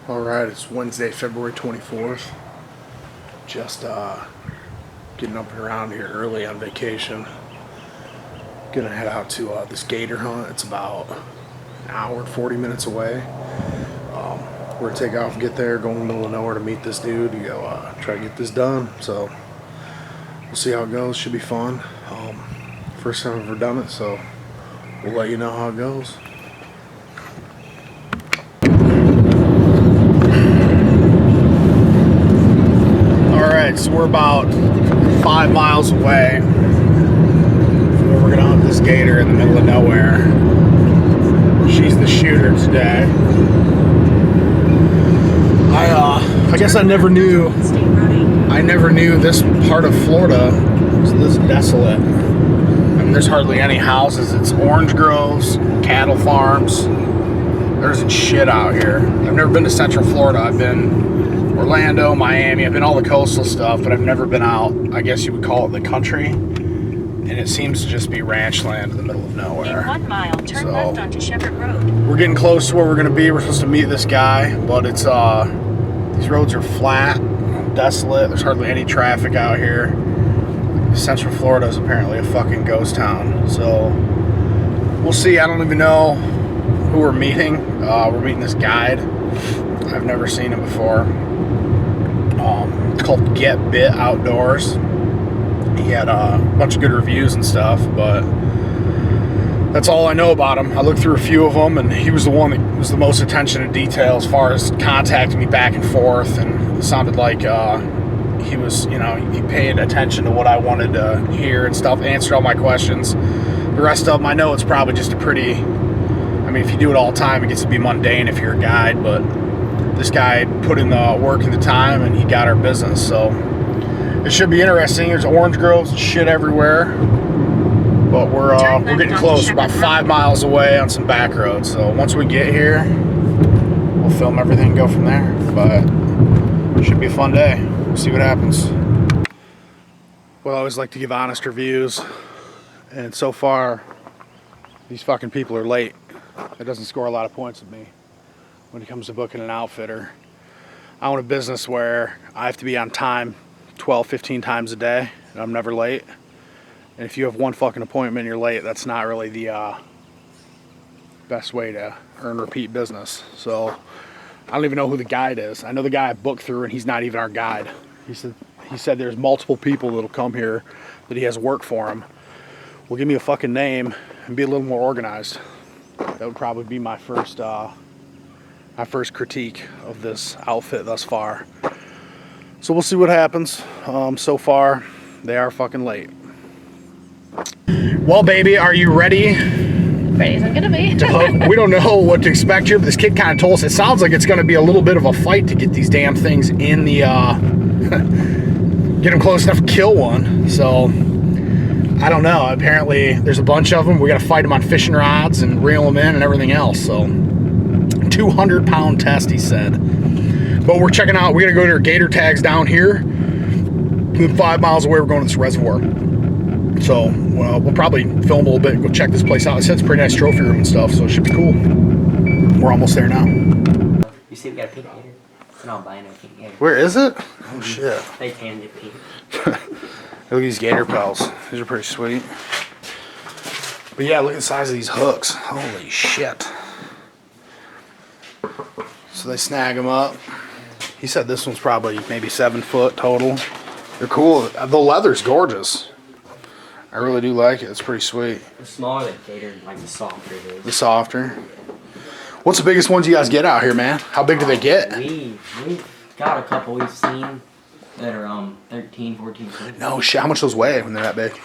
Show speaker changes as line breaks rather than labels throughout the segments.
Alright, it's Wednesday, February 24th. Just getting up and around here early on vacation. Gonna head out to this gator hunt. It's about an hour and 40 minutes away. We're gonna take off and get there, go in the middle of nowhere to meet this dude to go try to get this done. So we'll see how it goes. Should be fun. First time I've ever done it, so we'll let you know how it goes. Alright, so we're about 5 miles away from where we're gonna hunt this gator in the middle of nowhere. She's the shooter today. I guess I never knew this part of Florida was this desolate. I mean, there's hardly any houses. It's orange groves, cattle farms. There isn't shit out here. I've never been to Central Florida. I've been Orlando, Miami. I've been all the coastal stuff, but I've never been out, I guess you would call it the country. And it seems to just be ranch land in the middle of nowhere.
In 1 mile, turn left onto Shepherd Road.
We're getting close to where we're going to be. We're supposed to meet this guy, but it's these roads are flat, desolate. There's hardly any traffic out here. Central Florida is apparently a fucking ghost town. So we'll see. I don't even know who we're meeting. We're meeting this guide. I've never seen him before. It's called Get Bit Outdoors. He had a bunch of good reviews and stuff, but that's all I know about him. I looked through a few of them, and he was the one that was the most attention to detail as far as contacting me back and forth, and it sounded like he was, he paid attention to what I wanted to hear and stuff, answered all my questions. The rest of them, I know it's probably just a pretty, I mean, if you do it all the time, it gets to be mundane if you're a guide, but this guy put in the work and the time, and he got our business, so it should be interesting. There's orange groves and shit everywhere, but we're getting close. We're about 5 miles away on some back roads, so once we get here, we'll film everything and go from there, but it should be a fun day. We'll see what happens. Well, I always like to give honest reviews, and so far, these fucking people are late. It doesn't score a lot of points with me when it comes to booking an outfitter. I own a business where I have to be on time 12, 15 times a day, and I'm never late. And if you have one fucking appointment and you're late, that's not really the best way to earn repeat business. So I don't even know who the guide is. I know the guy I booked through, and he's not even our guide. He said there's multiple people that'll come here that he has work for him. Well, give me a fucking name and be a little more organized. That would probably be my first critique of this outfit thus far. So we'll see what happens. So far, they are fucking late. Well, baby, are you ready?
Ready as I'm gonna be.
We don't know what to expect here, but this kid kind of told us it sounds like it's going to be a little bit of a fight to get these damn things in the, get them close enough to kill one. So I don't know. Apparently, there's a bunch of them. We got to fight them on fishing rods and reel them in and everything else. So 200-pound test, he said. But we're checking out. We're going to go to our gator tags down here. 5 miles away, we're going to this reservoir. So we'll probably film a little bit and go check this place out. It said it's a pretty nice trophy room and stuff, so it should be cool. We're almost there now.
You see, we got a pink gator. An albino pink gator.
Where is it? Oh, shit.
They tanned it pink.
Look at these gator pels. These are pretty sweet. But yeah, look at the size of these hooks. Holy shit. So they snag them up. He said this one's probably maybe 7 foot total. They're cool. The leather's gorgeous. I really do like it. It's pretty sweet.
The smaller the gator, like the softer it is.
The softer. What's the biggest ones you guys get out here, man? How big do they get?
We've got a couple we've seen that are 13, 14 feet.
No shit. How much those weigh when they're that big?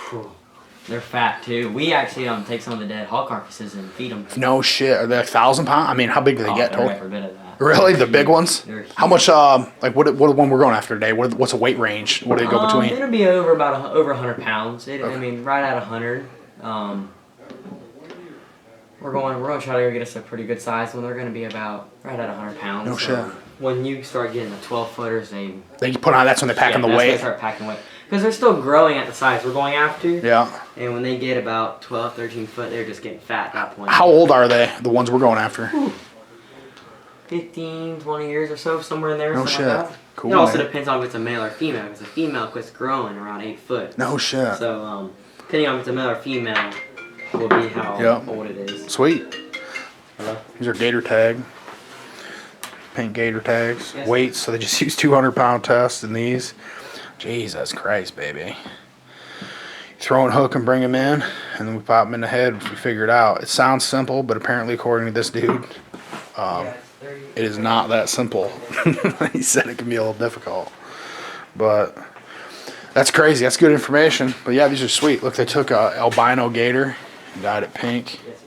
They're fat too. We actually take some of the dead hog carcasses and feed them.
No shit. Are they 1,000 pounds? I mean, how big do they get total?
Every bit of that.
Really? The big ones? How much, like, what one we're going after today? What's a weight range? What do they go between?
It'll be over 100 pounds. Okay. I mean, right at 100. We're going to try to get us a pretty good size one. They're going to be about right at 100 pounds.
No shit.
When you start getting the 12-footers, they
put on, that's when they pack on the weight?
That's when they start packing weight. Because they're still growing at the size we're going after.
Yeah.
And when they get about 12, 13 foot, they're just getting fat at that point.
How old are they, the ones we're going after?
15, 20 years or so, somewhere in there.
No shit.
Like that.
Cool.
It also
man.
depends on if it's a male or female, because a female quits growing around 8 foot.
No shit.
So, depending on if it's a male or female, will be how old it is.
Sweet.
Hello?
These are gator tag. Paint gator tags.
Yes.
Weights, so they just use 200-pound tests in these. Jesus Christ, baby. Throw and hook and bring them in, and then we pop them in the head. We figure it out. It sounds simple, but apparently, according to this dude, it is not that simple. He said it can be a little difficult, but that's crazy. That's good information. But yeah, these are sweet. Look, they took a albino gator and dyed it pink.
Yes, sir.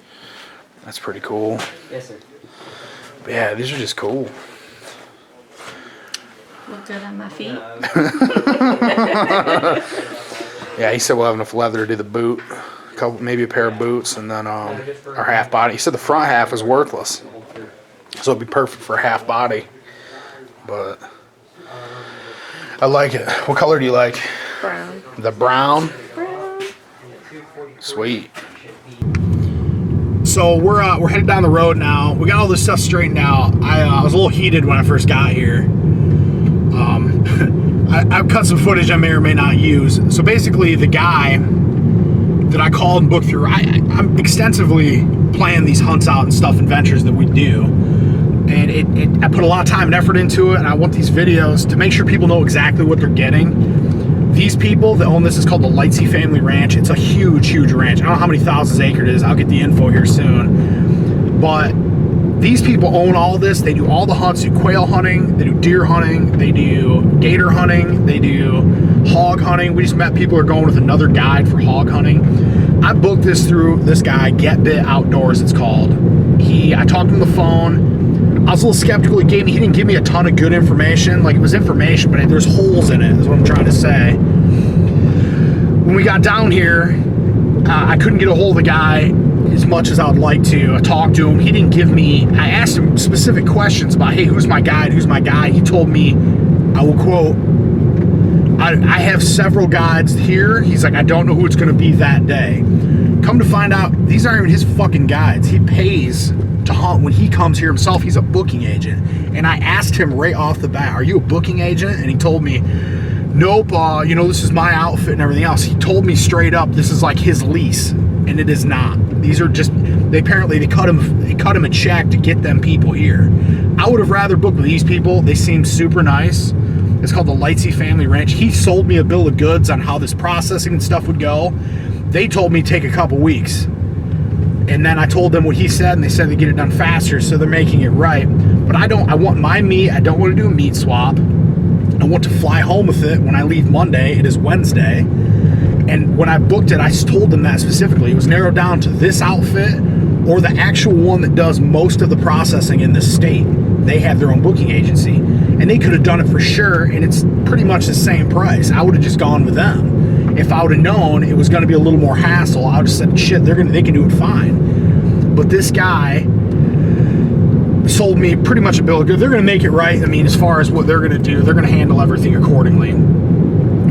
That's pretty cool.
Yes, sir.
But yeah, these are just cool.
Look good on my feet.
Yeah, he said we'll have enough leather to do the boot, maybe a pair of boots, and then our half body. He said the front half is worthless, so it'd be perfect for half body. But I like it. What color do you like?
Brown.
The brown.
Brown.
Sweet. So we're headed down the road now. We got all this stuff straightened out. I was a little heated when I first got here. I've cut some footage I may or may not use. So basically, the guy that I called and booked through, I'm extensively planning these hunts out and stuff, adventures that we do. And I put a lot of time and effort into it, and I want these videos to make sure people know exactly what they're getting. These people that own this is called the Lightsey Family Ranch. It's a huge, huge ranch. I don't know how many thousands of acres it is. I'll get the info here soon. But these people own all this. They do all the hunts. They do quail hunting. They do deer hunting. They do gator hunting. They do hog hunting. We just met people who are going with another guide for hog hunting. I booked this through this guy, Get Bit Outdoors, it's called. I talked to him on the phone. I was a little skeptical. He didn't give me a ton of good information. Like, it was information, but there's holes in it, is what I'm trying to say. When we got down here, I couldn't get a hold of the guy as much as I would like to. I talked to him. He didn't give me, I asked him specific questions about, hey, who's my guide? Who's my guy? He told me, I will quote, I have several guides here. He's like, I don't know who it's going to be that day. Come to find out, these aren't even his fucking guides. He pays to hunt when he comes here himself. He's a booking agent. And I asked him right off the bat, are you a booking agent? And he told me, nope, this is my outfit and everything else. He told me straight up, this is like his lease, and it is not. These are just, they cut him a check to get them people here. I would have rather booked with these people. They seem super nice. It's called the Lightsey Family Ranch. He sold me a bill of goods on how this processing and stuff would go. They told me take a couple weeks. And then I told them what he said, and they said they get it done faster, so they're making it right. But I want my meat. I don't want to do a meat swap. I want to fly home with it when I leave Monday. It is Wednesday. And when I booked it, I told them that specifically. It was narrowed down to this outfit or the actual one that does most of the processing in the state. They have their own booking agency. And they could have done it for sure, and it's pretty much the same price. I would have just gone with them. If I would have known it was going to be a little more hassle, I would have said, shit, they can do it fine. But this guy sold me pretty much a bill of goods. They're going to make it right. I mean, as far as what they're going to do, they're going to handle everything accordingly.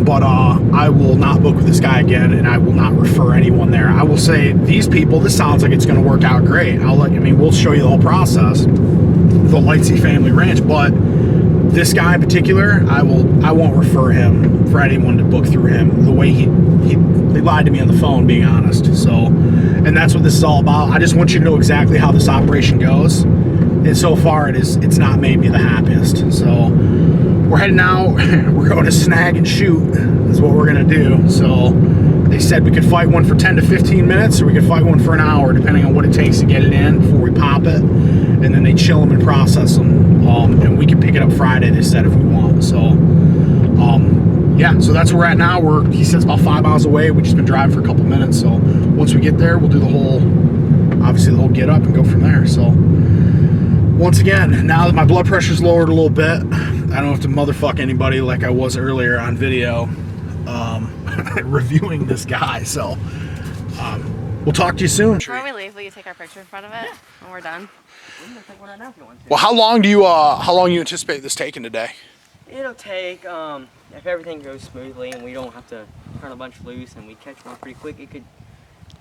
But I will not book with this guy again, and I will not refer anyone there. I will say, these people, this sounds like it's going to work out great. We'll show you the whole process, the Lightsey Family Ranch. But this guy in particular, I won't refer him for anyone to book through him. The way they lied to me on the phone, being honest. So, and that's what this is all about. I just want you to know exactly how this operation goes. And so far, it's not made me the happiest. So we're heading out. We're going to snag and shoot is what we're going to do. So they said we could fight one for 10 to 15 minutes, or we could fight one for an hour, depending on what it takes to get it in before we pop it. And then they chill them and process them. And we can pick it up Friday, they said, if we want. So, yeah, so that's where we're at now. He says about 5 miles away. We've just been driving for a couple minutes. So once we get there, we'll do the whole get up and go from there. So once again, now that my blood pressure's lowered a little bit, I don't have to motherfuck anybody like I was earlier on video reviewing this guy. So we'll talk to you soon.
Before we leave, will you take our picture in front of it when we're done?
Well, how long do you anticipate this taking today?
It'll take, if everything goes smoothly and we don't have to turn a bunch loose and we catch one pretty quick, it could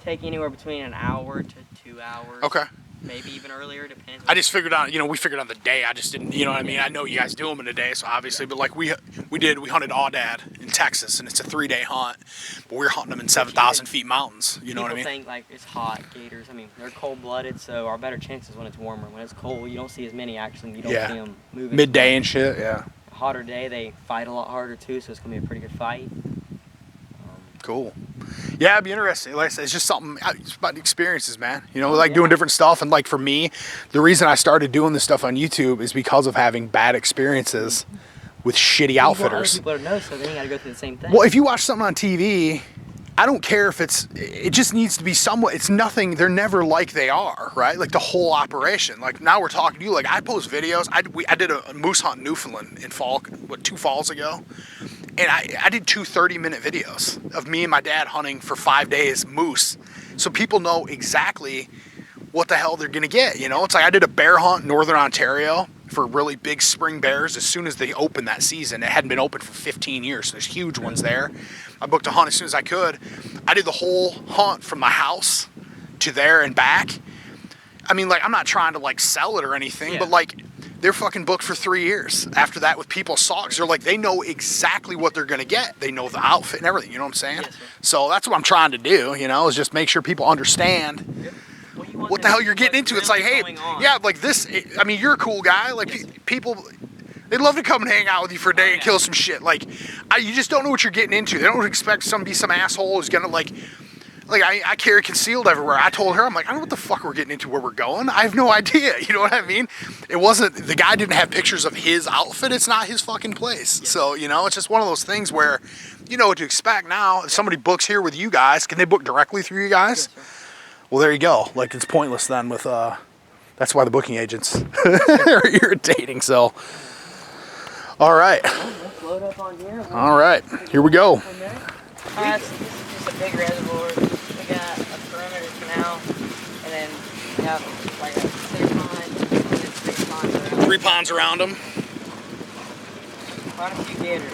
take anywhere between an hour to 2 hours.
Okay.
Maybe even earlier, depends.
I just figured out, you know, we figured out the day. I just didn't, you know what I mean? I know you guys do them in a day, so obviously, but like we hunted Aoudad in Texas, and it's a 3-day hunt, but we were hunting them in 7,000 feet mountains. You know what I mean?
People think like it's hot, gators. I mean, they're cold-blooded, so our better chances when it's warmer. When it's cold, you don't see as many actually. You don't see them moving.
Midday and shit, yeah.
A hotter day, they fight a lot harder too, so it's gonna be a pretty good fight.
Cool. Yeah, it'd be interesting. Like I said, it's just something, it's about experiences, man. You know, like doing different stuff. And like for me, the reason I started doing this stuff on YouTube is because of having bad experiences with shitty outfitters.
People know, so they ain't gotta go through the same thing.
Well, if you watch something on TV, I don't care if it just needs to be somewhat, it's nothing, they're never like they are, right? Like the whole operation. Like now we're talking to you, like I post videos. I did a moose hunt in Newfoundland in fall, 2 falls ago? And I did 2 30-minute videos of me and my dad hunting for 5 days moose. So people know exactly what the hell they're gonna get, you know? It's like I did a bear hunt in Northern Ontario for really big spring bears as soon as they opened that season. It hadn't been open for 15 years, so there's huge ones there. I booked a hunt as soon as I could. I did the whole hunt from my house to there and back. I mean, like, I'm not trying to like sell it or anything, but like, they're fucking booked for 3 years. After that with people's socks, they're like, they know exactly what they're gonna get. They know the outfit and everything, you know what I'm saying?
Yes,
so that's what I'm trying to do, you know, is just make sure people understand what the hell you're getting into. It's like, hey, yeah, like this, I mean, you're a cool guy. Like people, they'd love to come and hang out with you for a day and kill some shit. Like, you just don't know what you're getting into. They don't expect some asshole who's gonna like I carry concealed everywhere. I told her, I'm like, I don't know what the fuck we're getting into, where we're going. I have no idea. You know what I mean? It wasn't, the guy didn't have pictures of his outfit. It's not his fucking place. Yeah. So, you know, it's just one of those things where you know what to expect now. If somebody books here with you guys, can they book directly through you guys? Yes, well, there you go. Like, it's pointless then with, that's why the booking agents are irritating. So, all right.
Let's load up on here.
All right, here we go.
This is just a big reservoir. We got a perimeter canal, and then we have like a 6 pond, and then 3 ponds around.
3 ponds around them.
Quite a few gators.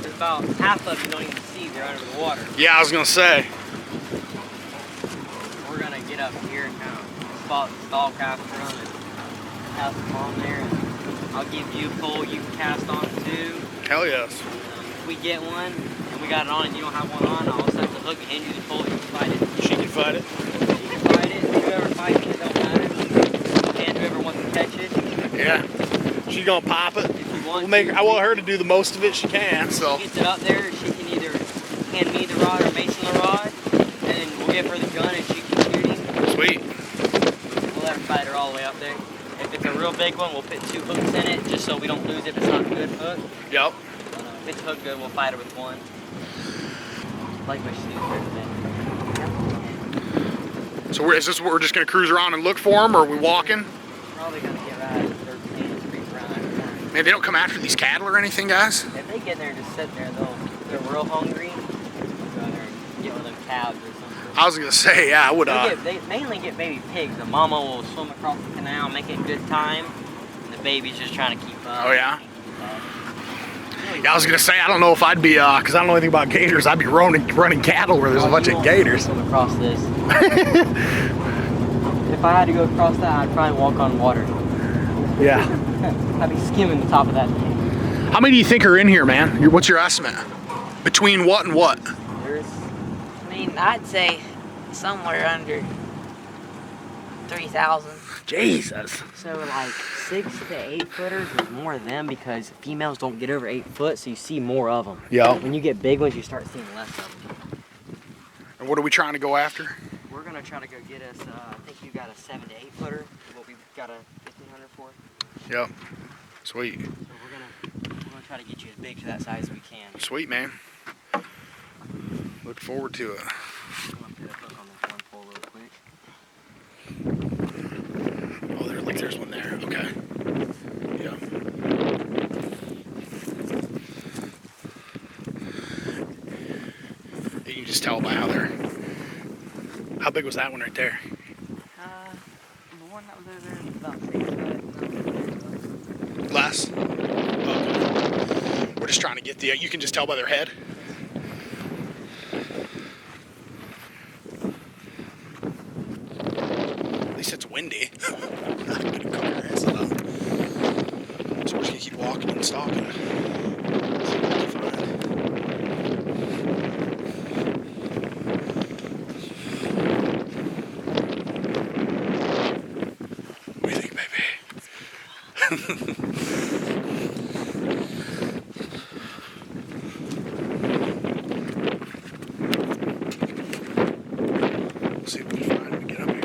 There's about half of them you don't even see. They're under the water.
Yeah, I was gonna say.
We're gonna get up here and kind of spot the stall capture them and cast them on there. And I'll give you a pole you can cast on too.
Hell yes.
If we get one and we got it on and you don't have one on, I'll set the hook and hand you the pole. You can fight it.
She can fight it.
She can fight it. Whoever fights it, it don't matter. And whoever wants to catch it.
Yeah. She's gonna pop it. I want her to do the most of it she can. So.
She gets it up there. She can either hand me the rod or Mason the rod, and then we'll give her the gun and she can shoot him.
Sweet.
We'll let her fight her all the way up there. If it's a real big one, we'll put 2 hooks in it just so we don't lose it if it's not a good hook.
Yep.
If it's hooked good, we'll fight her with 1. Like what she's doing.
So is this what we're just gonna cruise around and look for them, or are we walking?
Probably gonna get right at 13 and creep around.
Man, they don't come after these cattle or anything, guys?
If they get there and just sit there, they're real hungry. Go there and get one of them calves or something.
I was gonna say, yeah, I would.
They mainly get baby pigs. The mama will swim across the canal, make it a good time, and the baby's just trying to keep up.
Oh yeah. Yeah, I was gonna say, I don't know if I'd be, cause I don't know anything about gators. I'd be running cattle where there's a bunch of gators.
Swim across this. If I had to go across that, I'd probably walk on water.
Yeah.
I'd be skimming the top of that thing.
How many do you think are in here, man? What's your estimate? Between what and what?
I'd say somewhere under 3,000.
Jesus.
So like 6 to 8 footers, there's more of them because females don't get over 8 foot, so you see more of them.
Yeah.
When you get big ones, you start seeing less of them.
And what are we trying to go after?
We're gonna try to go get us. I think you got a 7 to 8 footer. What we've got a 1,500 for.
Yep. Sweet.
So we're gonna try to get you as big to that size as we can.
Sweet, man. Look forward to it.
I'm gonna put a hook on this one pole real quick.
Oh, there's one there. Okay. Yeah. You can just tell by how they're. How big was that one right there?
The one that was over there is about 3 foot.
Less? Oh. We're just trying to get the. You can just tell by their head. At least it's windy. walking and stalking. See what we can find. What do you think, baby? See what we can find when we get up here.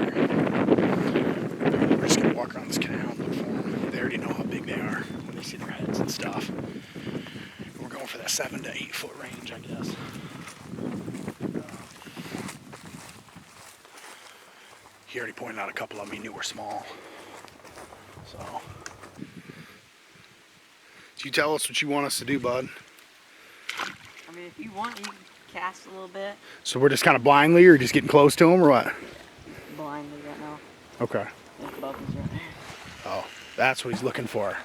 We're just gonna walk around this canal and look for them. They already know how big they are when they see their heads and stuff. We're going for that 7 to 8 foot range, I guess. He already pointed out a couple of them he knew were small. So you tell us what you want us to do, bud.
I mean, if you want, you can cast a little bit.
So we're just kind of blindly, or just getting close to them, or what?
Blindly right now.
Okay.
There's bubbles right there.
Oh, that's what he's looking for.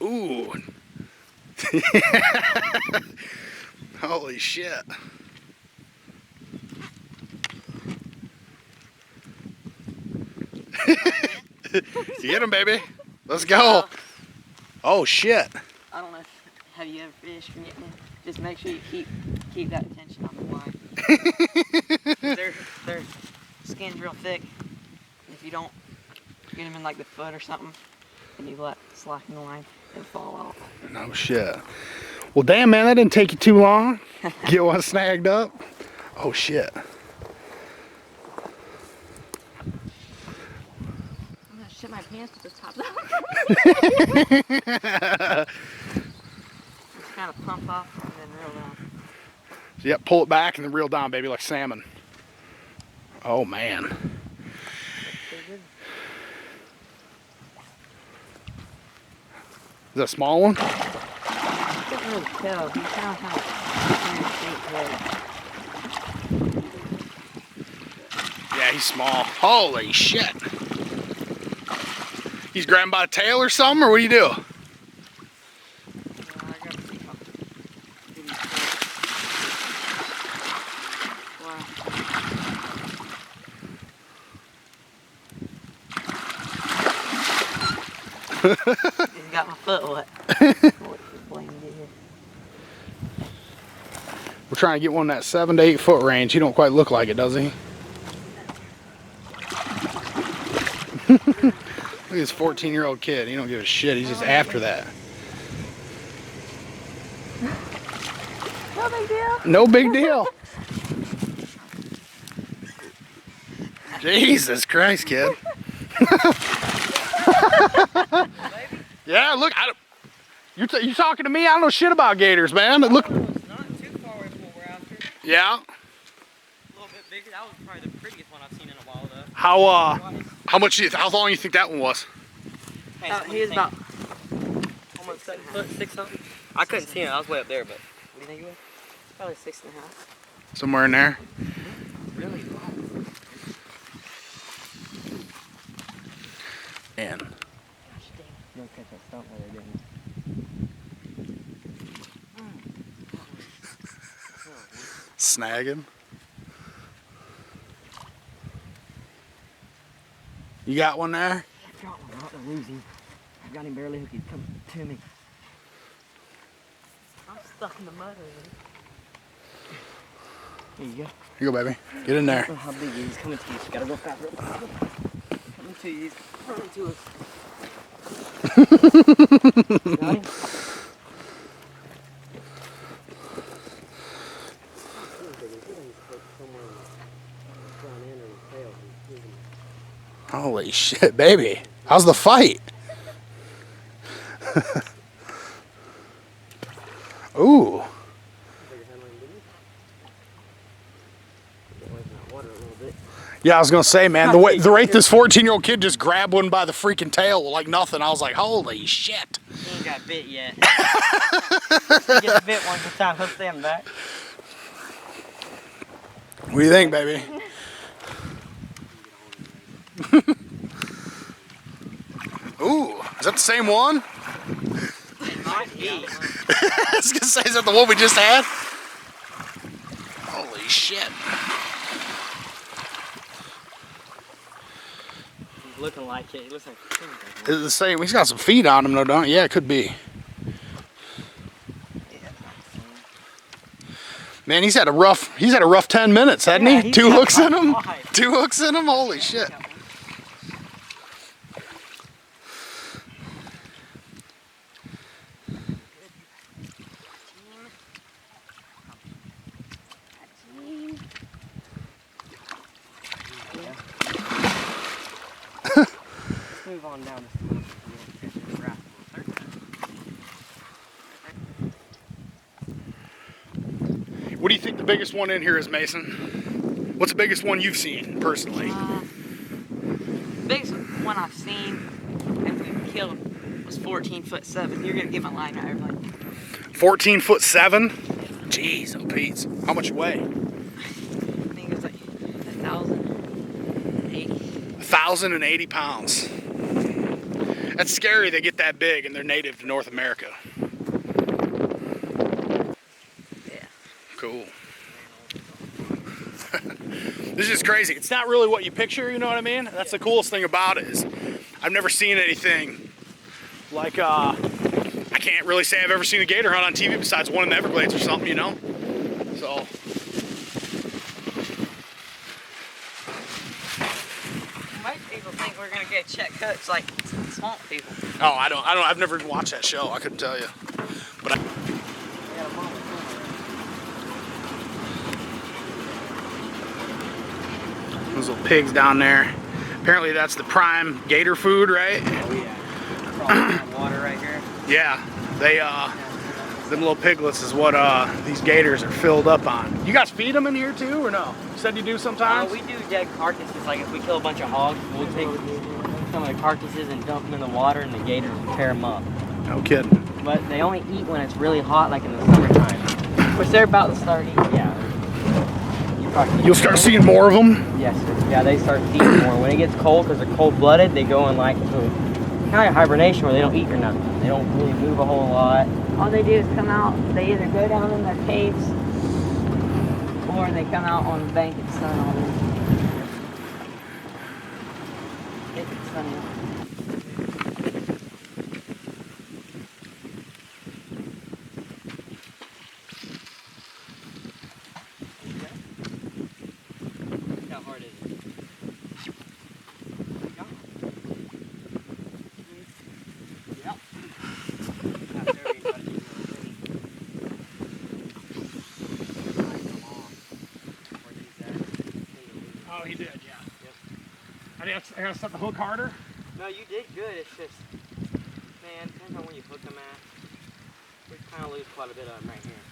Ooh. Holy shit. Get him, baby. Let's go. Oh shit.
I don't know if, have you ever fished from getting it? Just make sure you keep that tension on the line. their skin's real thick. If you don't get them in like the foot or something, and you let slacken the line, it'll fall off.
No shit. Well, damn, man, that didn't take you too long. Get one snagged up. Oh shit.
I'm gonna shit my pants with the top down. Just kind of pump off and then reel down.
So, yep, pull it back and then reel down, baby, like salmon. Oh man. Is that a small one?
I couldn't really tell. He kind of had a head.
Yeah, he's small. Holy shit. He's grabbing by the tail or something, or what do you do?
I gotta see how. He's got my foot wet. What did Blaine get here?
We're trying to get one in that 7 to 8 foot range. He don't quite look like it, does he? Look at this 14-year-old kid. He don't give a shit. He's just after that.
No big deal.
No big deal. Jesus Christ, kid. Yeah, look. You talking to me? I don't know shit about gators, man. Look.
It's not too far away from what we're after.
Yeah.
A little bit bigger. That was probably the prettiest one I've seen in a while, though.
How how long do you think that one was?
He was about almost 7 foot, 6 something. I couldn't see him. I was way up there, but what do you think he was? Probably 6.5.
Somewhere in there.
Really long.
Man.
Gosh dang. Don't catch that stump while they're getting.
Snagging. You got one there?
I got one. I'm not gonna lose him. I got him barely hooked. He's coming to me. I'm stuck in the mud already. Here you go.
Here you go, baby. Get in
I
there.
don't know how big he is. He's coming to you. Just gotta go fast. Coming to you. He's running to us. Got him?
Holy shit, baby. How's the fight? Ooh. Yeah, I was gonna say, man, the rate this 14-year-old kid just grabbed one by the freaking tail like nothing. I was like, holy shit.
He ain't got bit yet. He gets bit one good time, he'll stand back.
What do you think, baby? Ooh, is that the same one?
Might be.
I was gonna say, is that the one we just had? Holy shit.
He's looking like it. He looks like a king.
Is it the same? He's got some feet on him though, don't he? Yeah, it could be. Man, he's had a rough 10 minutes, hasn't he? Two hooks in him? 2 hooks in him? Holy shit.
Let's move on down this way.
What do you think the biggest one in here is, Mason? What's the biggest one you've seen, personally?
Biggest one I've seen and we killed was 14'7". You're gonna get my line right, like
14'7"? Jeez, oh Pete. How much you weigh?
I think it was like 1,080.
1,080 pounds. That's scary they get that big and they're native to North America.
Yeah.
Cool. This is crazy. It's not really what you picture, you know what I mean? That's the coolest thing about it is I've never seen anything like, I can't really say I've ever seen a gator hunt on TV besides one in the Everglades or something, you know? So.
Most people think we're gonna get check hooks like swamp people.
Oh, I've never even watched that show. I couldn't tell you. But those little pigs down there. Apparently that's the prime gator food, right?
Oh yeah. Probably water right here.
Yeah. They them little piglets is what these gators are filled up on. You guys feed them in here too or no? You said you do sometimes?
We do dead carcasses. Like if we kill a bunch of hogs, we'll take some of the carcasses and dump them in the water, and the gators will tear them up.
No kidding.
But they only eat when it's really hot, like in the summertime. Which they're about to start eating. Yeah.
You'll start seeing more of them?
Yes, sir. Yeah, they start eating more. When it gets cold, because they're cold-blooded, they go in like kind of hibernation where they don't eat or nothing. They don't really move a whole lot.
All they do is come out, they either go down in their caves or they come out on the bank and sun all day. It's sunny.
How hard is it?
Yep. Oh, he did, yeah.
Yep.
I gotta set the hook harder.
No, you did good. It's just, man, depends on where you hook them at. We kind of lose quite a bit of them right here.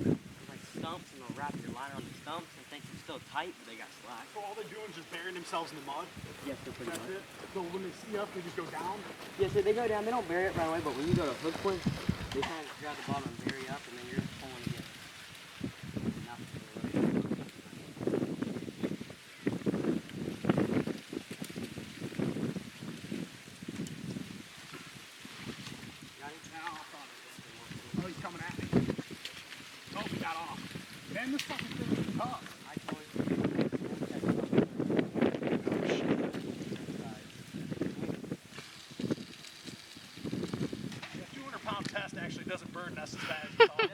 There's like stumps, and they'll wrap your line around the stumps and think you're still tight, but they got slack.
So all they're doing is just burying themselves in the mud?
Yes, they're pretty
That's
much.
it? So when they see us, they just go down?
Yes, sir, they go down. They don't bury it right away, but when you go to hook one, they kind of grab the bottom and bury up, and then you're just pulling again.
Oh, he's coming at me. Oh, he got off. Man, this fucking thing is tough.
I told you.
A 200-pound test actually doesn't burn us as bad as you thought.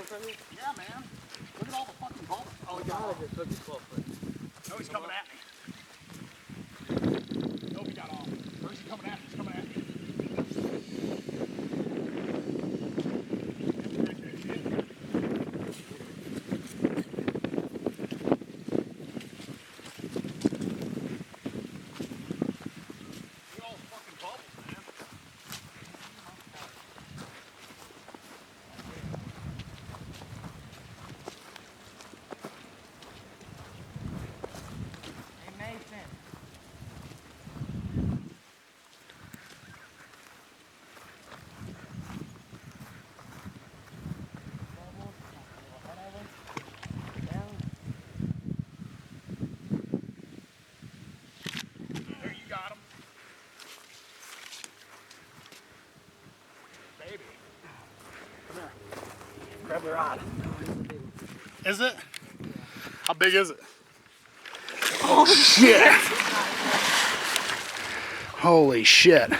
From you?
Yeah, man. Look at all the fucking balls. Oh, he got off.
Just hook is 12 foot.
No, he's coming at me. Nope, he got off. Where's he coming at me? He's coming at me.
the rod.
Is it? How big is it? Oh shit! Holy shit.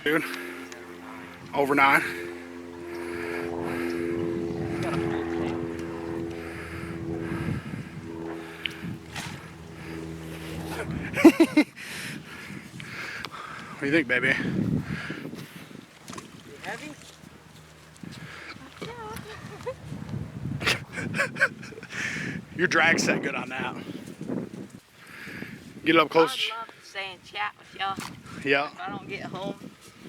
Dude, over 9. What do you think, baby?
Heavy?
Your drag set good on that. Get it up close.
I'd love to stay and chat with y'all.
Yeah.
If I don't get home,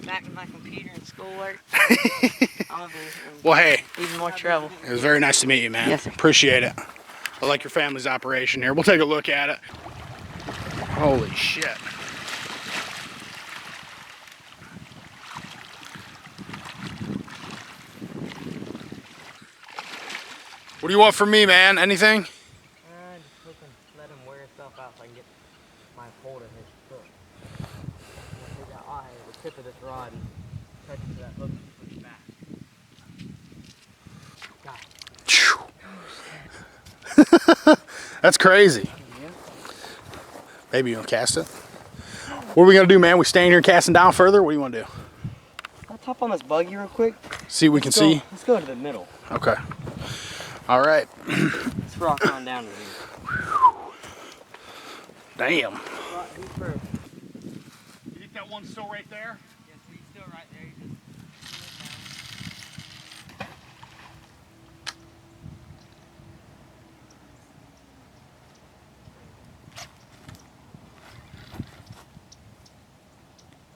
back with my computer and schoolwork, I'll be in
Well, hey,
even more trouble.
it was very nice to meet you, man.
Yes, sir.
Appreciate it. I like your family's operation here. We'll take a look at it. Holy shit. What do you want from me, man? Anything?
Just looking, let him wear himself out so I can get my hold of his foot. Take that eye, the tip of this rod, and touch it to that hook and push it back.
That's crazy.
Yeah.
Maybe you want to cast it? What are we going to do, man? We staying here casting down further? What do you want to do?
I'll top on this buggy real quick.
See what we can see?
Let's go to the middle.
Okay. All right.
Let's rock on down to here.
Damn.
Who's first?
You think that one's still right there?
Yes, he's still right there.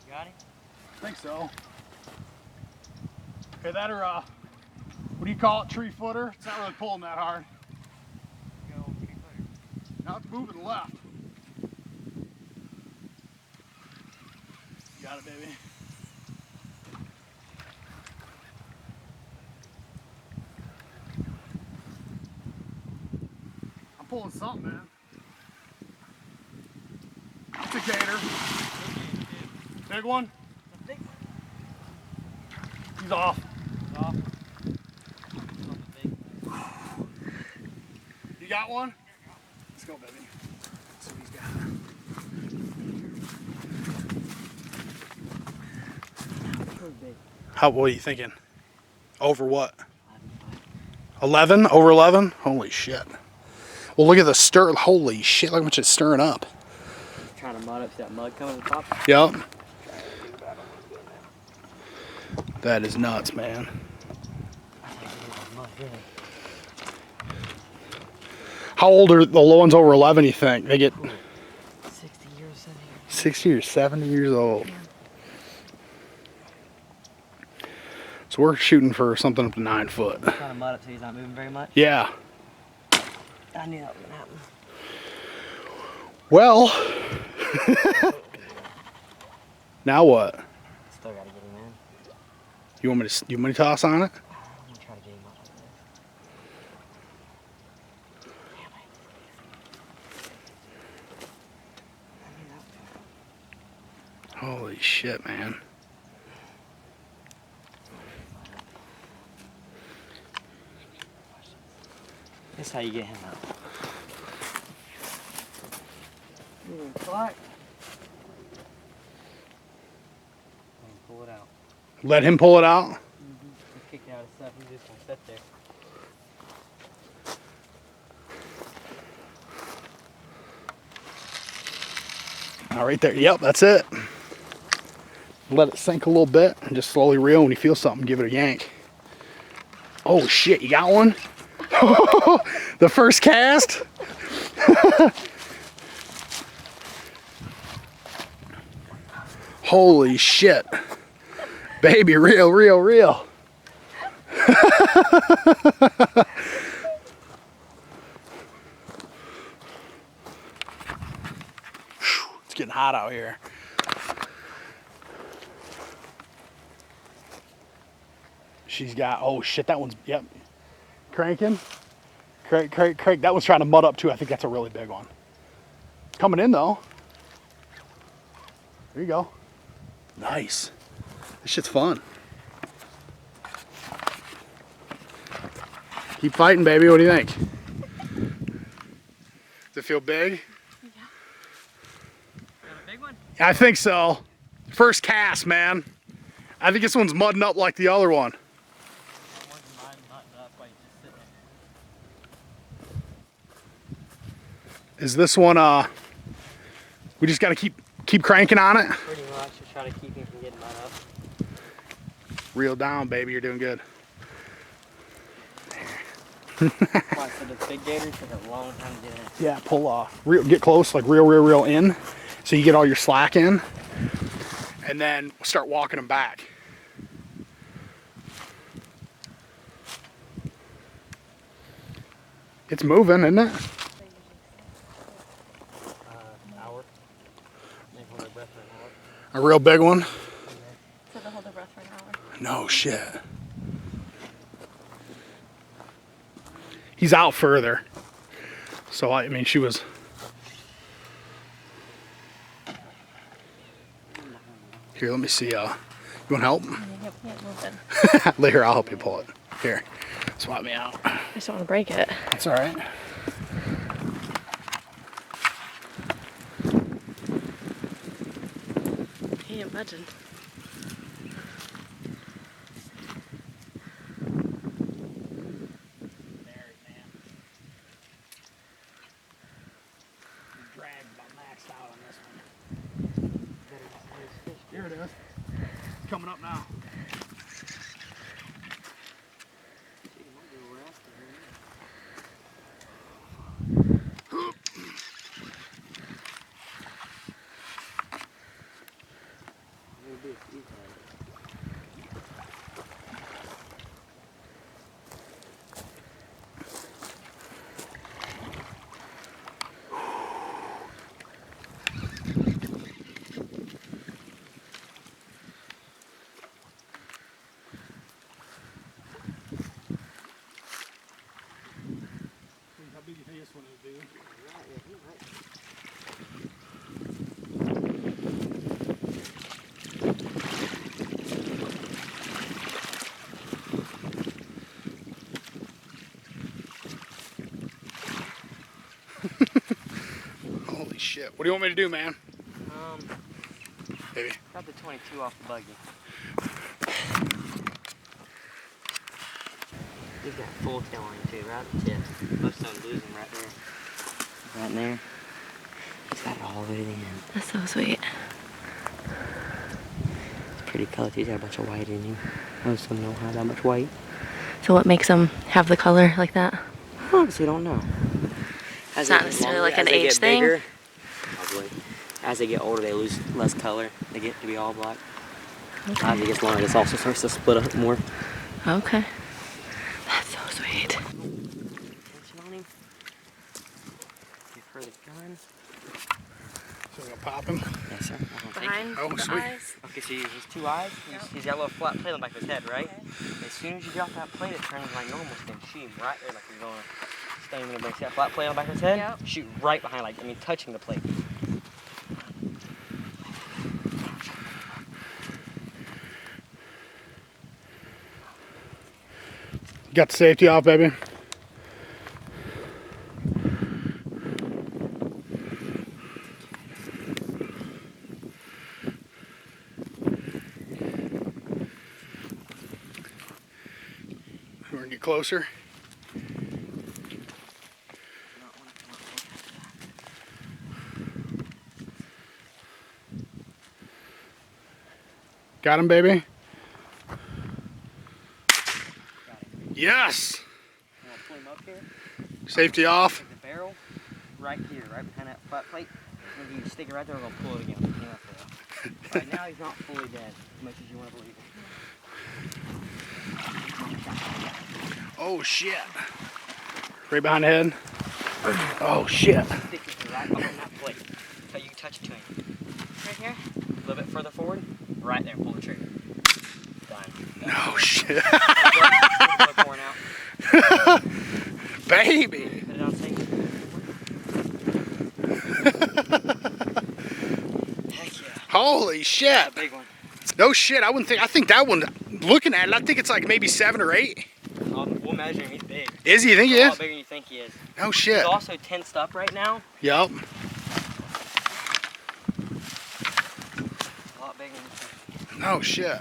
You got him?
I think so. Okay, that or what do you call it? Tree footer? It's not really pulling that hard.
Go, tree footer.
Now it's moving left. You got it, baby. I'm pulling something, man. It's a gator. Big one?
A big one.
He's off.
It's off.
You got one? Let's go, baby. Let's see what he's got.
Big.
What are you thinking? Over what? 11? Over 11? Holy shit. Well, look at the stir. Holy shit, look how much it's stirring up.
Trying to mud up that mud coming to the top.
Yep. That is nuts, man. How old are the ones over 11, you think? They get
60 years, 70 years.
60 or 70 years old. So we're shooting for something up to 9 foot.
Trying to mud up so he's not moving very much.
Yeah.
I knew that was gonna happen.
Well, now what?
Still gotta get him in.
You want me to toss on it?
I'm gonna try to get him up like this. Damn it.
Holy shit, man.
This is how you get him out. Clark. Pull it out.
Let him pull it out?
He's kicking out his stuff. He's just gonna sit there.
All right there. Yep, that's it. Let it sink a little bit and just slowly reel. When you feel something, give it a yank. Oh shit, you got one? The first cast? Holy shit. Baby, reel, reel, reel. It's getting hot out here. She's got, oh shit, that one's, yep. Cranking. Crank, crank, crank. That one's trying to mud up too. I think that's a really big one. It's coming in though. There you go. Nice. This shit's fun. Keep fighting, baby. What do you think? Does it feel big?
Yeah. Got a big one?
I think so. First cast, man. I think this one's mudding up like the other one. Is this one, we just got to keep cranking on it?
Pretty much, just try to keep him from getting mud up.
Reel down, baby, you're doing good.
Why, so the big gators take a long time to get in.
Yeah, pull off. Get close, like reel in, so you get all your slack in, and then start walking them back. It's moving, isn't it?
Hour. They hold their breath for an hour.
A real big one?
So they'll hold their breath for an hour.
No shit. He's out further. So, I mean, she was... Here, let me see. You want help?
You can't move it.
Here, I'll help you pull it. Here, swap me out.
I just don't want to break it.
That's all right.
Can't imagine.
Here it is. Coming up now. How big do you think this one is, dude? Holy shit. What do you want me to do, man? Baby.
Got the 22 off the buggy. He's got full tail on him too, right at the tip. Most of them lose him right there. Right there. He's got it all the way to the end.
That's so sweet.
It's pretty color. He's got a bunch of white in him. Most of them don't have that much white.
So what makes them have the color like that?
I honestly don't know.
It's not necessarily like an age thing?
Bigger, probably. As they get older, they lose less color. They get to be all black.
Okay.
As it gets longer, this also starts to split up more.
Okay. That's so sweet.
Tension on him. Give her the gun.
So we're gonna pop him?
Yes, sir.
Behind
Oh,
the
sweet.
eyes.
Okay, so his two eyes, he's got a little flat plate on the back of his head, right?
Okay.
As soon as you drop that plate, it turns like normal, then shoot him right there like you're going to stay in the base. See that flat plate on the back of his head?
Yep.
Shoot right behind, like, touching the plate.
Got the safety off, baby? We're gonna get closer. Got him, baby? Yes!
I'm gonna pull him up here.
Safety off.
Take the barrel right here, right behind that flat plate. And if you stick it right there, we're gonna pull it again. Right now, he's not fully dead, as much as you want to believe it.
Oh shit. Right behind the head. Oh shit.
Stick it right behind that plate. So you can touch it to him.
Right here?
A little bit further forward. Right there, pull the trigger. Done.
Oh shit.
Pouring out.
Baby.
Put it on safe. Heck yeah.
Holy shit.
Big one.
No shit, I think that one, looking at it, I think it's like maybe 7 or 8.
We'll measure him, he's big.
Is he? You think he
He's a
is?
lot bigger than you think he is.
No shit.
He's also tensed up right now.
Yep.
A lot bigger than you think.
No shit.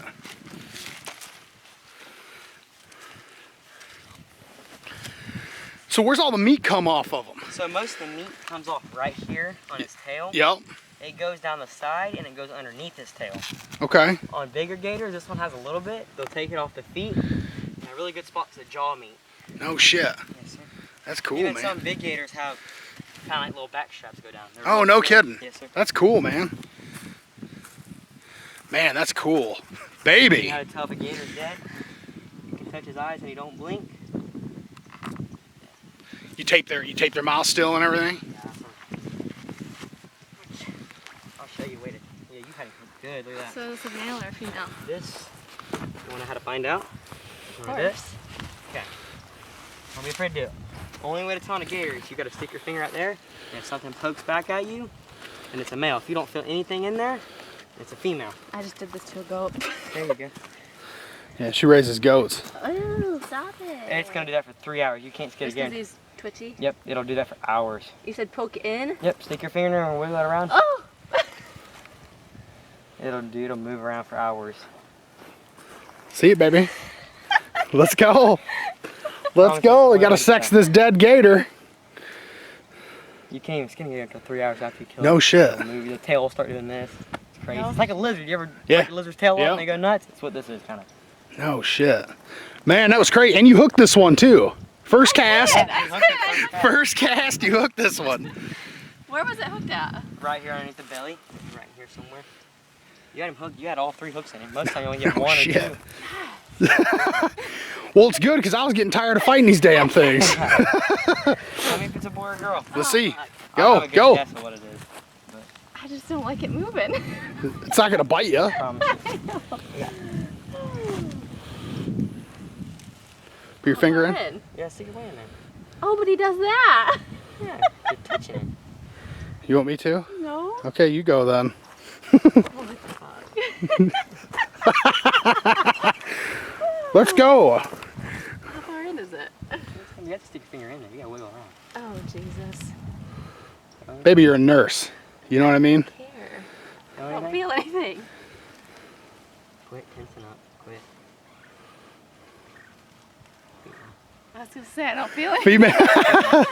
So where's all the meat come off of him?
So most of the meat comes off right here on his tail.
Yep.
It goes down the side and it goes underneath his tail.
Okay.
On bigger gators, this one has a little bit. They'll take it off the feet. And a really good spot's the jaw meat.
No shit.
Yes, sir.
That's cool,
Even
man.
some big gators have kind of like little back straps go down. They're
Oh,
really
no
cool.
kidding.
Yes, sir.
That's cool, man. Man, that's cool.
You
Baby.
know how to tell if a gator's dead? You can touch his eyes and he don't blink.
You tape their mouth still and everything?
Yeah. I'll show you. Wait. Yeah, you had it good. Look at that.
So is it male or female?
This, you want to know how to find out?
Of
Like this? Okay. Don't be afraid to do it. Only way to tell on a gator is you got to stick your finger out there, and if something pokes back at you, and it's a male. If you don't feel anything in there, it's a female.
I just did this to a goat.
There you go.
Yeah, she raises goats.
Oh, stop it.
And it's going to do that for 3 hours. You can't skip
Just 'cause
again.
he's twitchy?
Yep, it'll do that for hours.
You said poke in?
Yep, stick your finger in there and wiggle it around.
Oh!
It'll move around for hours.
See it, baby. Let's go. Let's go. We gotta sex this dead gator.
You can't even skin it until 3 hours after you kill it.
No shit.
It'll move. The tail will start doing this. It's crazy.
No.
It's like a lizard. You ever
Yeah.
like a lizard's tail
Yeah.
up and they go nuts? That's what this is, kind of.
No shit. Man, that was great. And you hooked this one too. First cast. First cast, you hooked this one.
Where was it hooked at?
Right here underneath the belly. Right here somewhere. You had him hooked. You had all 3 hooks in him. Most of the time you only get
Oh,
1 or
shit.
2.
Well, it's good because I was getting tired of fighting these damn things.
Tell me if it's a boy or girl.
Let's see.
I'll have a good
Go.
guess of what it is.
I just don't like it moving.
It's not gonna bite you.
I promise you.
Put your finger in.
Fun.
Yeah, stick your way in there.
Oh, but he does that.
Yeah, you're touching it.
You want me to?
No.
Okay, you go then. Let's go.
How far in is it?
You have to stick your finger in there. You gotta wiggle around.
Oh, Jesus.
Baby, you're a nurse. You know what I mean?
I don't care.
Feel
I don't
anything?
feel anything.
Quit tensing up. Quit.
I was gonna say I don't feel it.
Female.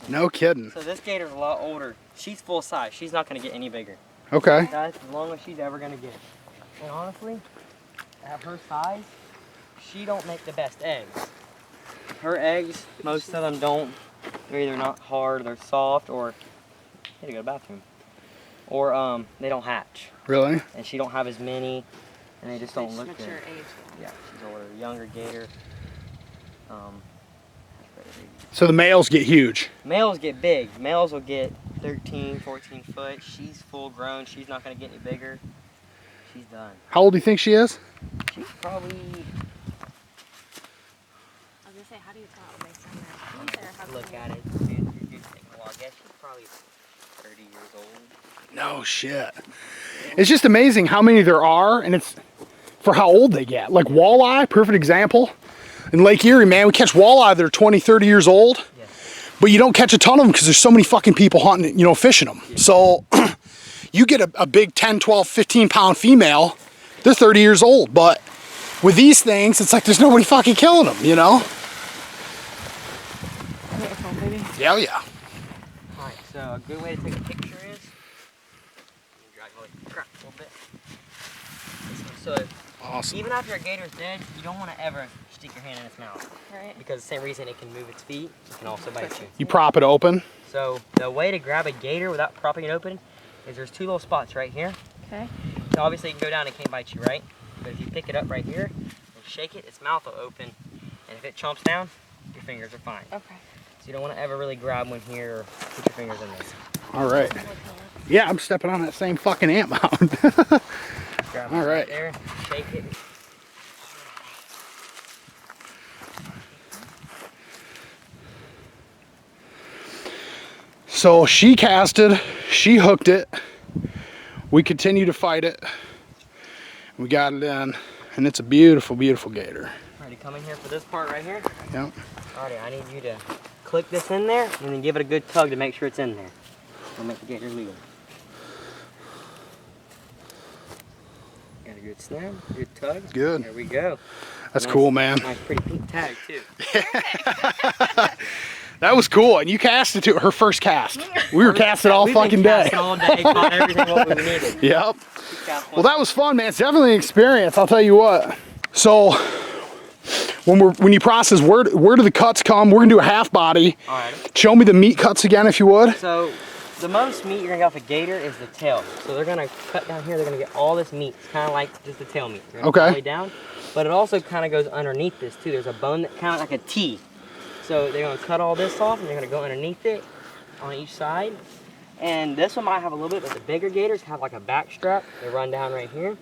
No kidding.
So this gator's a lot older. She's full size. She's not gonna get any bigger.
Okay.
That's as long as she's ever gonna get. And honestly, at her size, she don't make the best eggs. Her eggs, most of them don't. They're either not hard, they're soft, or need to go to the bathroom. Or they don't hatch.
Really?
And she don't have as many, and they just don't look
Mature
good.
age.
Yeah, she's older, younger gator.
So the males get huge.
Males get big. Males will get 13, 14 foot. She's full grown. She's not going to get any bigger. She's done.
How old do you think she is?
She's probably,
I was gonna say, how do you tell based on their teeth or how
look
can
at it. You're taking a while. I guess she's probably 30 years old.
No shit. It's just amazing how many there are, and it's for how old they get. Like walleye, perfect example. In Lake Erie, man, we catch walleye that are 20, 30 years old,
Yes.
but you don't catch a ton of them because there's so many fucking people hunting, you know, fishing them.
Yeah.
So you get a big 10, 12, 15 pound female, they're 30 years old, but with these things, it's like there's nobody fucking killing them, you know? Yeah, yeah.
Alright, so a good way to take a picture is, drag it like crap a little bit. So
Awesome.
even after a gator's dead, you don't want to ever stick your hand in its mouth.
right?
Because the same reason it can move its feet, it can also bite you.
You prop it open.
So the way to grab a gator without propping it open is there's 2 little spots right here.
Okay.
So obviously you can go down and it can't bite you, right? But if you pick it up right here and shake it, its mouth will open. And if it chomps down, your fingers are fine.
Okay.
So you don't want to ever really grab one here or put your fingers in this.
All right. Yeah, I'm stepping on that same fucking ant mound.
Grab
All
it
right.
there, shake it.
So she casted, she hooked it. We continue to fight it. We got it in, and it's a beautiful, beautiful gator.
Ready to come in here for this part right here.
Yep.
Alrighty, I need you to click this in there and then give it a good tug to make sure it's in there. We'll make the gator legal. Got a good snap, good tug.
Good.
There we go.
That's cool, man.
Nice pretty pink tag too.
That was cool. And you cast it to her first cast. We were casting all fucking day.
All day, caught everything what we needed.
Yep. Well, that was fun, man. It's definitely an experience, I'll tell you what. So when you process, where do the cuts come? We're gonna do a half body.
All right.
Show me the meat cuts again, if you would.
So the most meat you're gonna get off a gator is the tail. So they're gonna cut down here. They're gonna get all this meat. It's kind of like just the tail meat. You're gonna
Okay.
all the way down, but it also kind of goes underneath this too. There's a bone that kind of like a T. So they're gonna cut all this off, and they're gonna go underneath it on each side. And this one might have a little bit, but the bigger gators have like a back strap. They run down right here.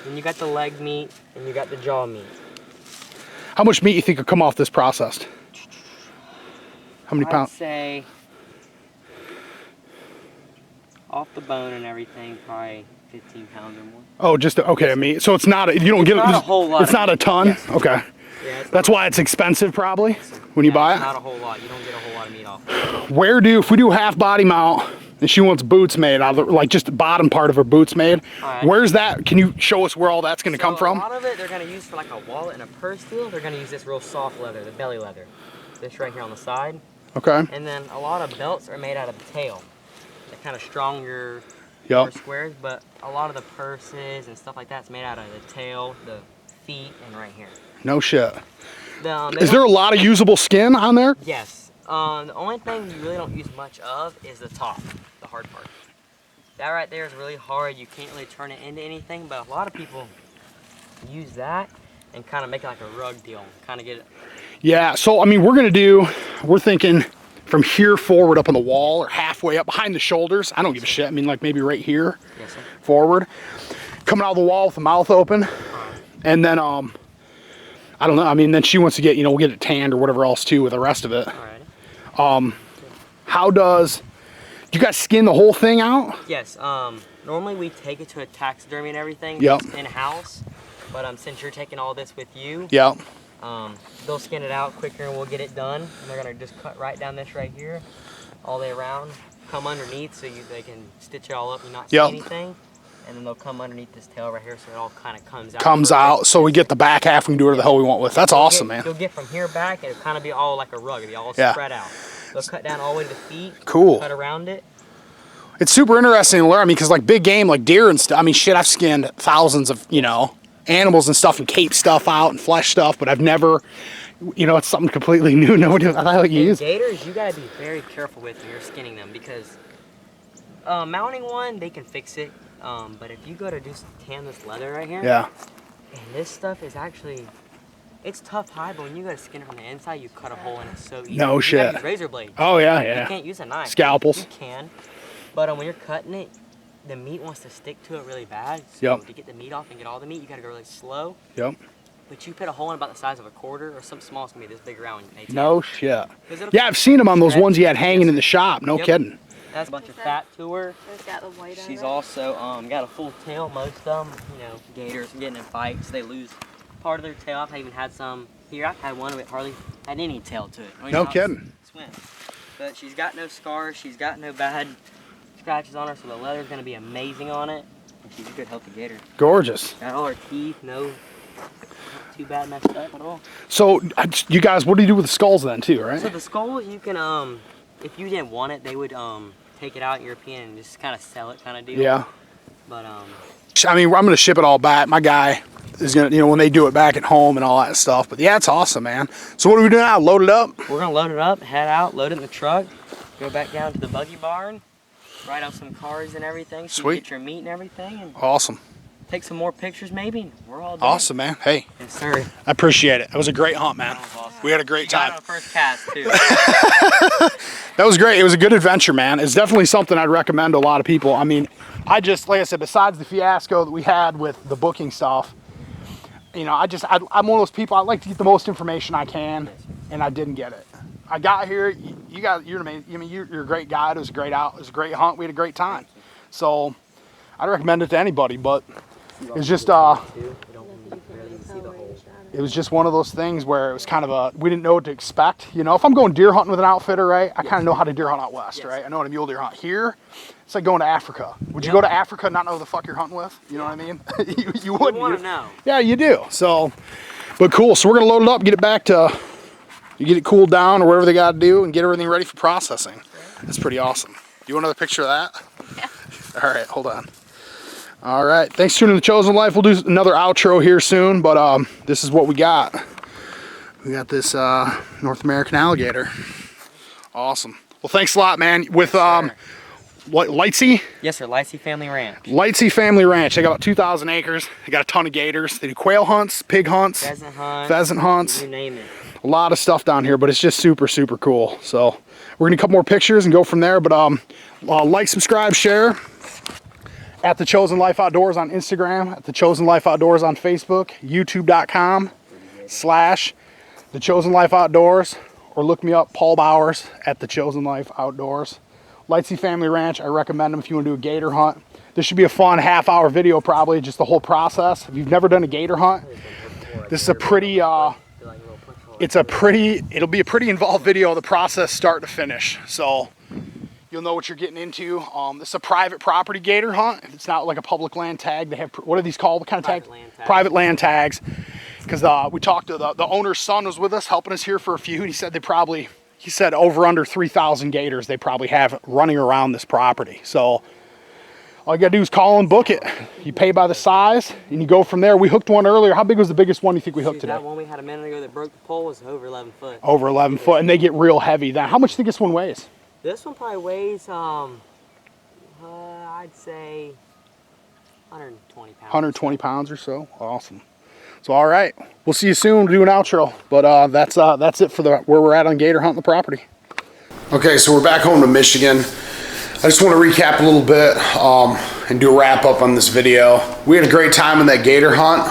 And you got the leg meat, and you got the jaw meat.
How much meat you think will come off this processed? How many
I'd
pounds?
say off the bone and everything, probably 15 pounds or more.
Oh, just okay. Meat. So it's not. You don't get.
Not a whole lot.
It's not a ton.
Yes.
Okay.
Yeah,
That's why it's expensive, probably, when you buy it.
Not a whole lot. You don't get a whole lot of meat off.
If we do a half body mount and she wants boots made, like just the bottom part of her boots made,
Alright.
where's that? Can you show us where all that's going to come from?
A lot of it they're going to use for like a wallet and a purse deal. They're going to use this real soft leather, the belly leather. This right here on the side.
Okay.
And then a lot of belts are made out of the tail. They're kind of stronger,
Yep.
more squares, but a lot of the purses and stuff like that's made out of the tail, the feet, and right here.
No shit.
They
Is there a
don't-
lot of usable skin on there?
Yes. The only thing you really don't use much of is the top, the hard part. That right there is really hard. You can't really turn it into anything, but a lot of people use that and kind of make it like a rug deal. Kind of get it.
Yeah. So I mean, we're thinking from here forward up on the wall or halfway up behind the shoulders. I don't give a shit. I mean, like maybe right here
Yes, sir.
forward, coming out of the wall with the mouth open, and then I don't know. I mean, then she wants to get, we'll get it tanned or whatever else too with the rest of it.
Alrighty.
Do you guys skin the whole thing out?
Yes. Normally we take it to a taxidermy and everything.
Yep.
In house, but since you're taking all this with you,
Yep.
they'll skin it out quicker and we'll get it done. And they're gonna just cut right down this right here, all the way around, come underneath so they can stitch it all up and not see
Yep.
anything. And then they'll come underneath this tail right here so it all kind of comes out.
Comes out, so we get the back half. We can do whatever the hell we want with. That's awesome, man.
You'll get from here back and it'll kind of be all like a rug. It'll be all
Yeah.
spread out. They'll cut down all the way to the feet.
Cool.
Cut around it.
It's super interesting to learn. I mean, because like big game, like deer and stuff. I mean, shit, I've skinned thousands of, animals and stuff and cape stuff out and flesh stuff, but I've never, it's something completely new. Nobody, I thought you use.
Gators, you gotta be very careful with when you're skinning them because mounting one, they can fix it. But if you go to just tan this leather right here,
Yeah.
and this stuff is actually, it's tough hide, but when you go to skin it from the inside, you cut a hole in it so easy.
No
You
shit.
gotta use razor blade.
Oh yeah,
You
yeah.
can't use a knife.
Scalpels.
You can, but when you're cutting it, the meat wants to stick to it really bad. So
Yep.
to get the meat off and get all the meat, you gotta go really slow.
Yep.
But you put a hole in about the size of a quarter or something small, it's gonna be this big around. When you tan.
No shit.
'Cause it'll-
Yeah, I've seen them on those ones you had hanging in the shop. No
Yep.
kidding.
That's a bunch of fat to her.
It's got the white on
She's
it.
also got a full tail. Most of them, gators getting in fights, they lose part of their tail. I've even had some here. I've had one of it hardly had any tail to it. I don't even
No
know how to
kidding.
Swim. But she's got no scars. She's got no bad scratches on her, so the leather's gonna be amazing on it. And she's a good healthy gator.
Gorgeous.
Got all her teeth, not too bad messed up at all.
So, you guys, what do you do with the skulls then too, right?
So the skull, you can if you didn't want it, they would take it out in European and just kind of sell it, kind of deal.
Yeah.
But
I mean, I'm gonna ship it all back. My guy is gonna, when they do it back at home and all that stuff. But yeah, it's awesome, man. So what are we doing now? Load it up?
we're gonna load it up, head out, load it in the truck, go back down to the buggy barn, write out some cards and everything, so
Sweet.
you get your meat and everything, and
Awesome.
take some more pictures maybe. And we're all done.
Awesome, man. Hey,
Yes, sir.
I appreciate it. It was a great hunt, man.
That was awesome.
We had a great
You got
time.
it on first cast too.
That was great. It was a good adventure, man. It's definitely something I'd recommend to a lot of people. I mean, like I said, besides the fiasco that we had with the booking stuff, I'm one of those people, I like to get the most information I can, and I didn't get it. I got here, you're amazing. I mean, you're a great guide. It was a great great hunt. We had a great time. So I'd recommend it to anybody, but it's just,
You don't really see the hole.
it was just one of those things where it was kind of we didn't know what to expect. You know, if I'm going deer hunting with an outfitter, right, I kind of know how to deer hunt out west, right? I know how to mule deer hunt. Here, it's like going to Africa. Would you go to Africa and not know who the fuck you're hunting with? You know what I mean? you wouldn't.
You want to know. Yeah,
you do. So, but cool. So we're going to load it up, get it back to, you get it cooled down or whatever they got to do and get everything ready for processing. That's pretty awesome. You want another picture of that?
Yeah.
All right, hold on. All right, thanks for tuning in to The Chosen Life. We'll do another outro here soon, but this is what we got. We got this North American alligator. Awesome. Well, thanks a lot, man. With what, Lightsey?
Yes, sir. Lightsey Family Ranch.
Lightsey Family Ranch. They got about 2,000 acres. They got a ton of gators. They do quail hunts, pig hunts, pheasant hunts.
You name it.
A lot of stuff down here, but it's just super, super cool. So we're gonna get a couple more pictures and go from there. But like, subscribe, share. At The Chosen Life Outdoors on Instagram, at The Chosen Life Outdoors on Facebook, youtube.com/The Chosen Life Outdoors, or look me up, Paul Bowers, at The Chosen Life Outdoors. Lightsey Family Ranch, I recommend them if you want to do a gator hunt. This should be a fun half-hour video probably, just the whole process. If you've never done a gator hunt, this is a pretty, it'll be a pretty involved video, the process start to finish. So you'll know what you're getting into. This is a private property gator hunt. It's not like a public land tag. They have, what are these called? What kind of tags? Private land tags. Because we talked to the owner's son was with us, helping us here for a few. He said he said over under 3,000 gators they probably have running around this property. So all you gotta do is call and book it. You pay by the size and you go from there. We hooked one earlier. How big was the biggest one you think we hooked today?
That one we had a minute ago that broke the pole was over 11 foot.
Over 11 foot, and they get real heavy. Then how much do you think this one weighs?
This one probably weighs, I'd say 120 pounds.
120 pounds or so. Awesome. So all right, we'll see you soon. We'll do an outro, but that's it for where we're at on gator hunting the property. Okay, so we're back home to Michigan. I just want to recap a little bit and do a wrap up on this video. We had a great time in that gator hunt.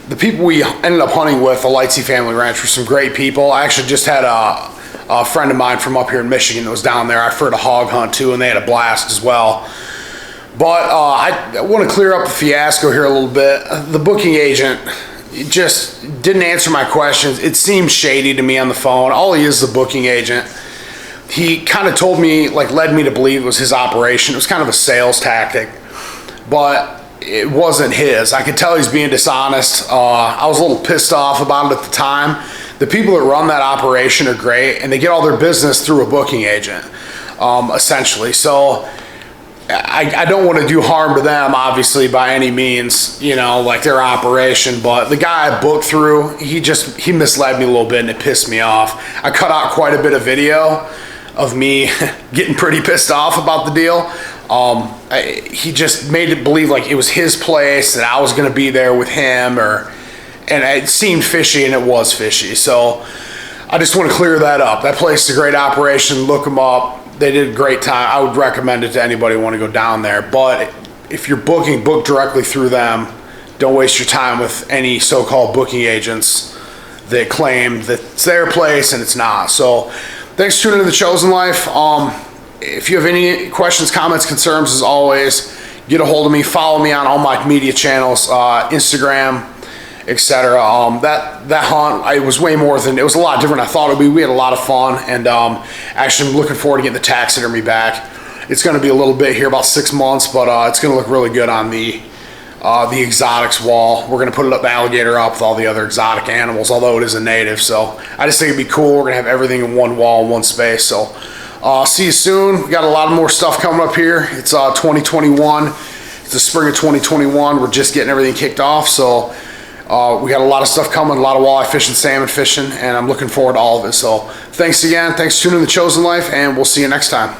The people we ended up hunting with, the Lightsey Family Ranch, were some great people. I actually just had a friend of mine from up here in Michigan that was down there. I preferred a hog hunt too, and they had a blast as well. But I want to clear up a fiasco here a little bit. The booking agent just didn't answer my questions. It seemed shady to me on the phone. All he is the booking agent. He kind of told me, like led me to believe it was his operation. It was kind of a sales tactic, but it wasn't his. I could tell he's being dishonest. I was a little pissed off about it at the time. The people that run that operation are great, and they get all their business through a booking agent, essentially. So I don't want to do harm to them, obviously, by any means, you know, like their operation. But the guy I booked through, he misled me a little bit, and it pissed me off. I cut out quite a bit of video of me getting pretty pissed off about the deal. He just made it believe like it was his place, that I was going to be there with him, and it seemed fishy, and it was fishy. So I just want to clear that up. That place is a great operation. Look them up. They did a great time. I would recommend it to anybody who want to go down there. But if you're booking, book directly through them. Don't waste your time with any so-called booking agents that claim that it's their place and it's not. So thanks for tuning in to The Chosen Life. If you have any questions, comments, concerns, as always, get a hold of me. Follow me on all my media channels, Instagram, etc. That hunt, it was way more than, it was a lot different than I thought it would be. We had a lot of fun, and actually I'm looking forward to getting the taxidermy back. It's going to be a little bit here, about 6 months, but it's going to look really good on the exotics wall. We're going to put it up, the alligator up with all the other exotic animals, although it is a native. So I just think it'd be cool. We're going to have everything in one wall, one space. So see you soon. We got a lot more stuff coming up here. It's 2021. It's the spring of 2021. We're just getting everything kicked off. So we got a lot of stuff coming, a lot of walleye fishing, salmon fishing, and I'm looking forward to all of it. So thanks again. Thanks for tuning in to The Chosen Life, and we'll see you next time.